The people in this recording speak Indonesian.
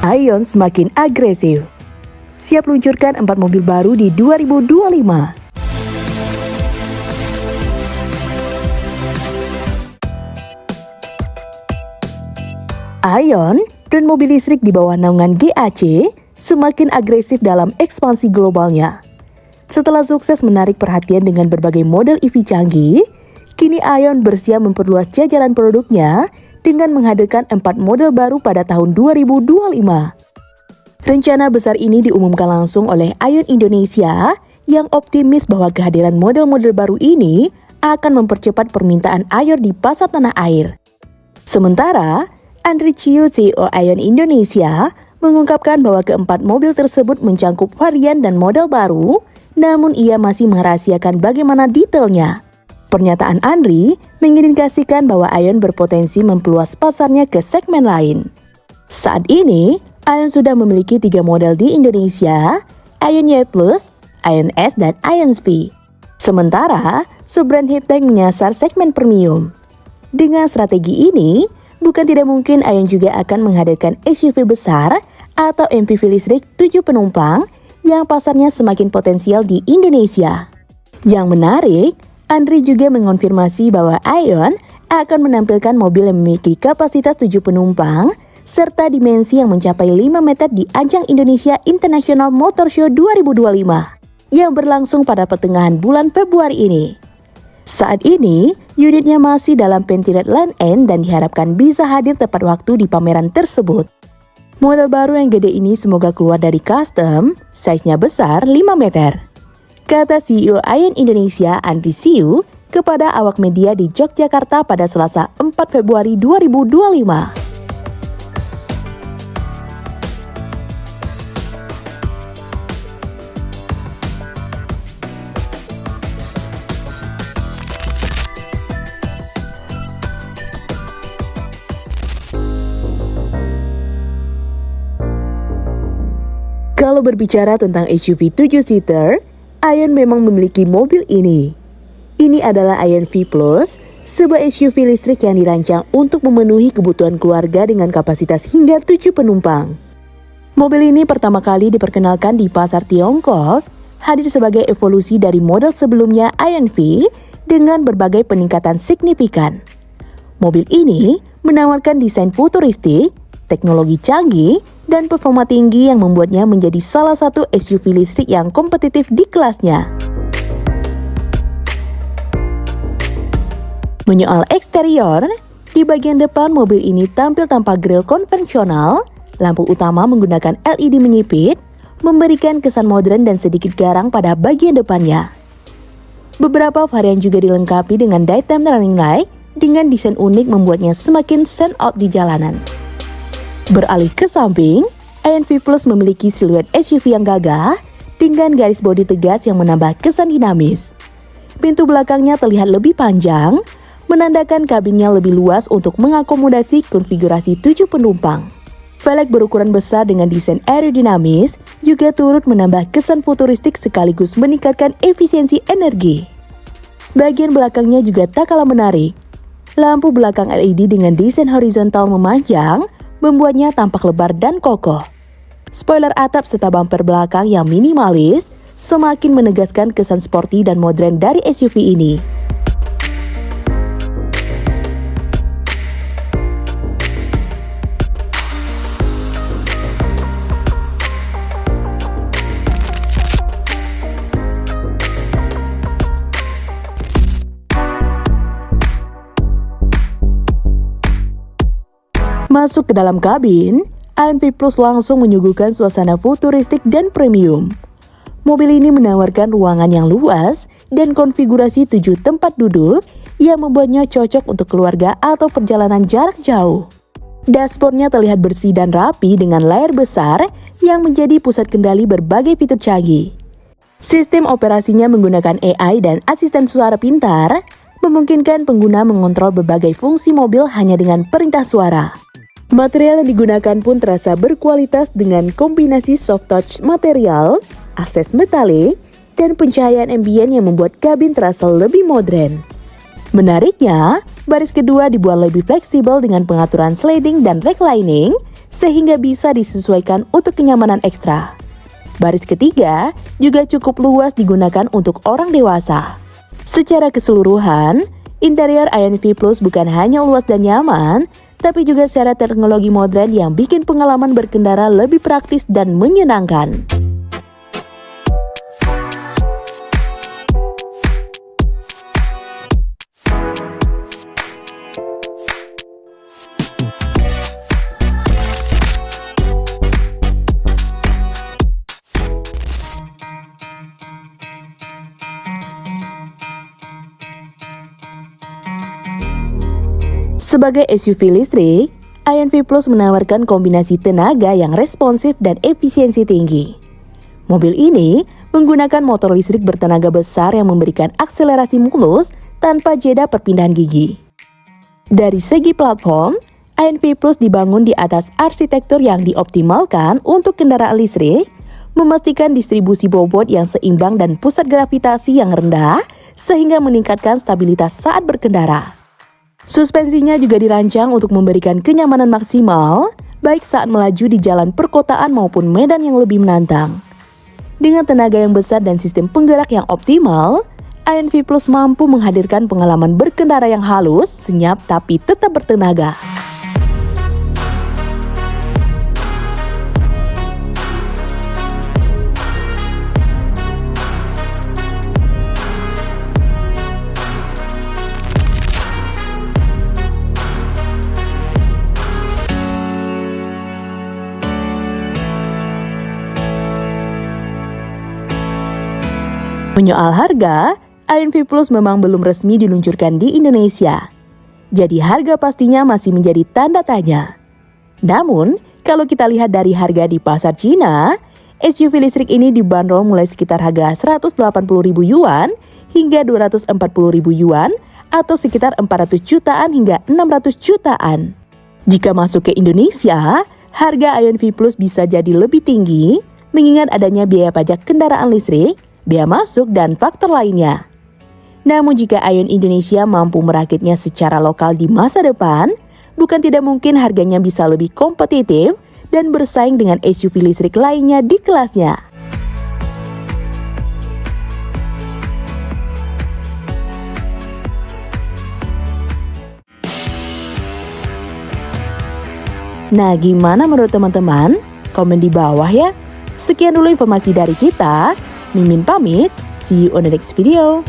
Aion semakin agresif. Siap luncurkan 4 mobil baru di 2025. Aion, brand mobil listrik di bawah naungan GAC, semakin agresif dalam ekspansi globalnya. Setelah sukses menarik perhatian dengan berbagai model EV canggih, kini Aion bersiap memperluas jajaran produknya dengan menghadirkan 4 model baru pada tahun 2025. Rencana besar ini diumumkan langsung oleh Aion Indonesia yang optimis bahwa kehadiran model-model baru ini akan mempercepat permintaan Aion di pasar tanah air. Sementara, Andri Chiu, CEO Aion Indonesia, mengungkapkan bahwa keempat mobil tersebut mencangkup varian dan model baru, namun ia masih merahasiakan bagaimana detailnya. Pernyataan Andri mengindikasikan bahwa Aion berpotensi memperluas pasarnya ke segmen lain. Saat ini, Aion sudah memiliki 3 model di Indonesia, Aion Y+, Aion S, dan Aion SP. Sementara, sub-brand Hiptech menyasar segmen premium. Dengan strategi ini, bukan tidak mungkin Aion juga akan menghadirkan SUV besar atau MPV listrik 7 penumpang yang pasarnya semakin potensial di Indonesia. Yang menarik, Andri juga mengonfirmasi bahwa Aion akan menampilkan mobil yang memiliki kapasitas 7 penumpang serta dimensi yang mencapai 5 meter di ajang Indonesia International Motor Show 2025 yang berlangsung pada pertengahan bulan Februari ini. Saat ini, unitnya masih dalam pentiled line end dan diharapkan bisa hadir tepat waktu di pameran tersebut. Model baru yang gede ini semoga keluar dari custom, size-nya besar 5 meter. Kata CEO Aion Indonesia Andri Chiu kepada awak media di Yogyakarta pada Selasa 4 Februari 2025. Kalau berbicara tentang SUV 7-seater, Aion memang memiliki mobil ini. Ini adalah Aion V+, sebuah SUV listrik yang dirancang untuk memenuhi kebutuhan keluarga dengan kapasitas hingga 7 penumpang. Mobil ini pertama kali diperkenalkan di pasar Tiongkok, hadir sebagai evolusi dari model sebelumnya Aion V dengan berbagai peningkatan signifikan. Mobil ini menawarkan desain futuristik, teknologi canggih, dan performa tinggi yang membuatnya menjadi salah satu SUV listrik yang kompetitif di kelasnya. Menyoal eksterior, di bagian depan mobil ini tampil tanpa grill konvensional, lampu utama menggunakan LED menyipit, memberikan kesan modern dan sedikit garang pada bagian depannya. Beberapa varian juga dilengkapi dengan daytime running light dengan desain unik membuatnya semakin stand out di jalanan. Beralih ke samping, Aion V+ memiliki siluet SUV yang gagah dengan garis bodi tegas yang menambah kesan dinamis. Pintu belakangnya terlihat lebih panjang, menandakan kabinnya lebih luas untuk mengakomodasi konfigurasi 7 penumpang. Velg berukuran besar dengan desain aerodinamis juga turut menambah kesan futuristik sekaligus meningkatkan efisiensi energi. Bagian belakangnya juga tak kalah menarik. Lampu belakang LED dengan desain horizontal memanjang membuatnya tampak lebar dan kokoh. Spoiler atap serta bumper belakang yang minimalis semakin menegaskan kesan sporty dan modern dari SUV ini. Masuk ke dalam kabin, Aion V+ langsung menyuguhkan suasana futuristik dan premium. Mobil ini menawarkan ruangan yang luas dan konfigurasi 7 tempat duduk yang membuatnya cocok untuk keluarga atau perjalanan jarak jauh. Dashboardnya terlihat bersih dan rapi dengan layar besar yang menjadi pusat kendali berbagai fitur canggih. Sistem operasinya menggunakan AI dan asisten suara pintar, memungkinkan pengguna mengontrol berbagai fungsi mobil hanya dengan perintah suara. Material yang digunakan pun terasa berkualitas dengan kombinasi soft touch material, akses metalik, dan pencahayaan ambient yang membuat kabin terasa lebih modern. Menariknya, baris kedua dibuat lebih fleksibel dengan pengaturan sliding dan reclining, sehingga bisa disesuaikan untuk kenyamanan ekstra. Baris ketiga juga cukup luas digunakan untuk orang dewasa. Secara keseluruhan, interior INV Plus bukan hanya luas dan nyaman, tapi juga secara teknologi modern yang bikin pengalaman berkendara lebih praktis dan menyenangkan. Sebagai SUV listrik, INV Plus menawarkan kombinasi tenaga yang responsif dan efisiensi tinggi. Mobil ini menggunakan motor listrik bertenaga besar yang memberikan akselerasi mulus tanpa jeda perpindahan gigi. Dari segi platform, INV Plus dibangun di atas arsitektur yang dioptimalkan untuk kendaraan listrik, memastikan distribusi bobot yang seimbang dan pusat gravitasi yang rendah, sehingga meningkatkan stabilitas saat berkendara. Suspensinya juga dirancang untuk memberikan kenyamanan maksimal, baik saat melaju di jalan perkotaan maupun medan yang lebih menantang. Dengan tenaga yang besar dan sistem penggerak yang optimal, INV Plus mampu menghadirkan pengalaman berkendara yang halus, senyap, tapi tetap bertenaga. Menyoal harga, INV Plus memang belum resmi diluncurkan di Indonesia. Jadi harga pastinya masih menjadi tanda tanya. Namun, kalau kita lihat dari harga di pasar Cina, SUV listrik ini dibanderol mulai sekitar harga 180.000 yuan hingga 240.000 yuan atau sekitar 400 jutaan hingga 600 jutaan. Jika masuk ke Indonesia, harga INV Plus bisa jadi lebih tinggi mengingat adanya biaya pajak kendaraan listrik, biaya masuk, dan faktor lainnya. Namun jika Aion Indonesia mampu merakitnya secara lokal di masa depan, bukan tidak mungkin harganya bisa lebih kompetitif dan bersaing dengan SUV listrik lainnya di kelasnya. Nah, gimana menurut teman-teman? Komen di bawah ya. Sekian dulu informasi dari kita. Mimin pamit, see you on the next video.